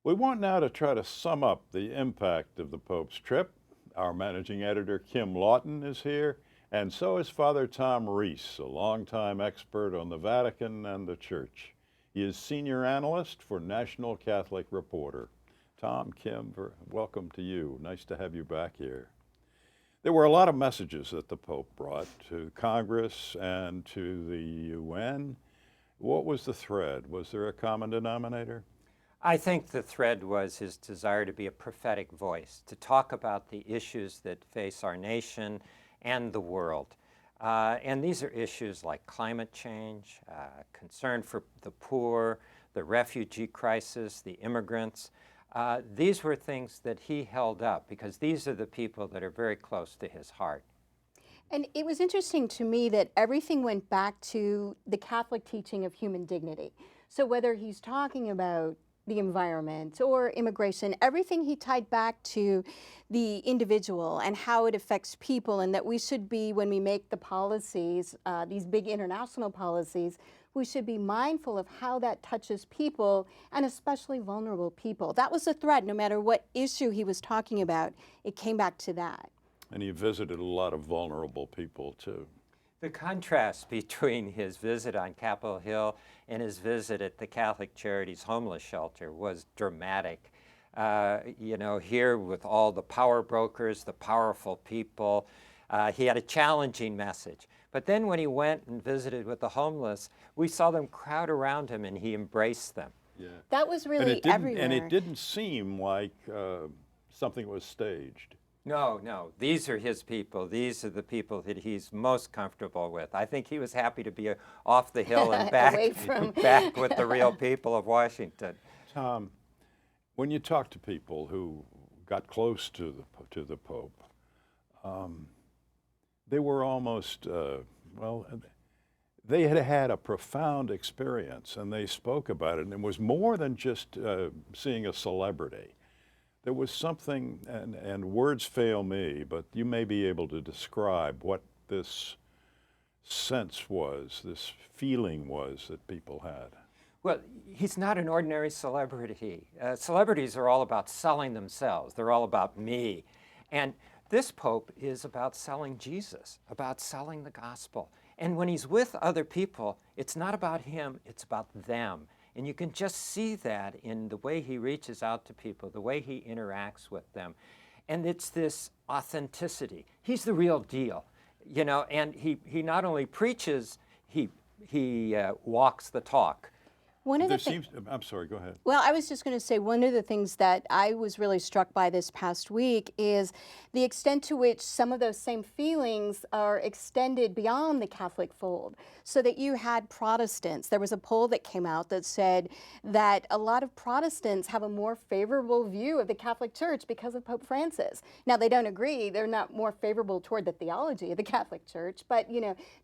We want now to try to sum up the impact of the Pope's trip. Our managing editor, Kim Lawton, is here, and so is Father Tom Reese, a longtime expert on the Vatican and the Church. He is senior analyst for National Catholic Reporter. Tom, Kim, welcome to you. Nice to have you back here. There were a lot of messages that the Pope brought to Congress and to the UN. What was the thread? Was there a common denominator? I think the thread was his desire to be a prophetic voice, to talk about the issues that face our nation and the world. And these are issues like climate change, concern for the poor, the refugee crisis, the immigrants. These were things that he held up because these are the people that are very close to his heart. And it was interesting to me that everything went back to the Catholic teaching of human dignity. So whether he's talking about the environment or immigration, everything he tied back to the individual and how it affects people, and that we should be, when we make the policies, these big international policies, we should be mindful of how that touches people, and especially vulnerable people. That was the thread. No matter what issue he was talking about, it came back to that. And he visited a lot of vulnerable people, too. The contrast between his visit on Capitol Hill and his visit at the Catholic Charities homeless shelter was dramatic. Here with all the power brokers, the powerful people, he had a challenging message. But then when he went and visited with the homeless, we saw them crowd around him and he embraced them. Yeah. That was really everywhere. And it didn't seem like something was staged. No, these are his people. These are the people that he's most comfortable with. I think he was happy to be off the hill and back, back with the real people of Washington. Tom, when you talk to people who got close to the Pope, they were almost, they had had a profound experience, and they spoke about it, and it was more than just seeing a celebrity. There was something, and words fail me, but you may be able to describe what this sense was, this feeling was that people had. Well, he's not an ordinary celebrity. Celebrities are all about selling themselves. They're all about me. And this Pope is about selling Jesus, about selling the gospel. And when he's with other people, it's not about him, it's about them. And you can just see that in the way he reaches out to people, the way he interacts with them. And it's this authenticity. He's the real deal, and he not only preaches, he walks the talk. I'm sorry, go ahead. Well, I was just going to say, one of the things that I was really struck by this past week is the extent to which some of those same feelings are extended beyond the Catholic fold. So that you had Protestants. There was a poll that came out that said that a lot of Protestants have a more favorable view of the Catholic Church because of Pope Francis. Now, they don't agree. They're not more favorable toward the theology of the Catholic Church, but,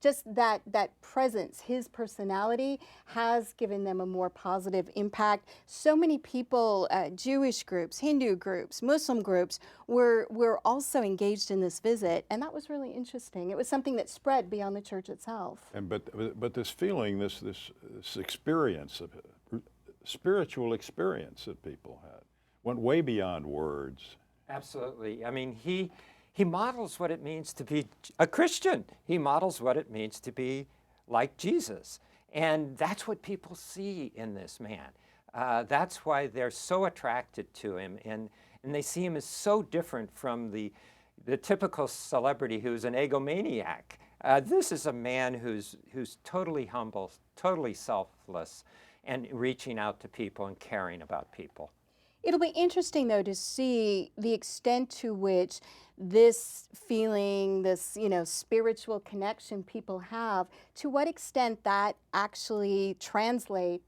just that presence, his personality has given them a more positive impact. So many people, Jewish groups, Hindu groups, Muslim groups, were also engaged in this visit, and that was really interesting. It was something that spread beyond the church itself. But this feeling, this experience, spiritual experience that people had, went way beyond words. Absolutely. I mean, he models what it means to be a Christian. He models what it means to be like Jesus. And that's what people see in this man. That's why they're so attracted to him, and they see him as so different from the typical celebrity who's an egomaniac. This is a man who's totally humble, totally selfless, and reaching out to people and caring about people. It'll be interesting, though, to see the extent to which this feeling, this, spiritual connection people have, to what extent that actually translates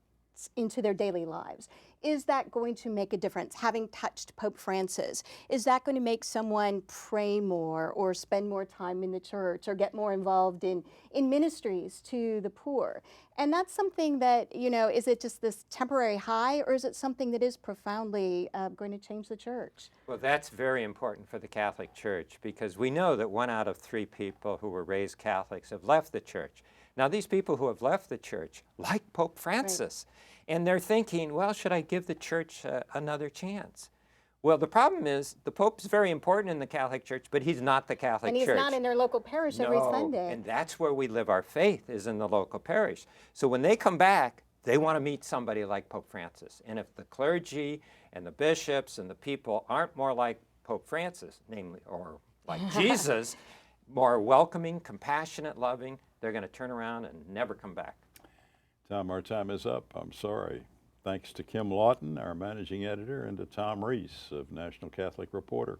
into their daily lives. Is that going to make a difference? Having touched Pope Francis, is that going to make someone pray more or spend more time in the church or get more involved in ministries to the poor? And that's something that, is it just this temporary high, or is it something that is profoundly going to change the church? Well, that's very important for the Catholic Church, because we know that 1 out of 3 people who were raised Catholics have left the church. Now, these people who have left the church, like Pope Francis, And they're thinking, well, should I give the church another chance? Well, the problem is the Pope's very important in the Catholic Church, but he's not the Catholic And he's Church. not in their local parish every Sunday. And that's where we live our faith, is in the local parish. So when they come back, they want to meet somebody like Pope Francis. And if the clergy and the bishops and the people aren't more like Pope Francis, namely, or like Jesus, more welcoming, compassionate, loving, they're going to turn around and never come back. Tom, our time is up. I'm sorry. Thanks to Kim Lawton, our managing editor, and to Tom Reese of National Catholic Reporter.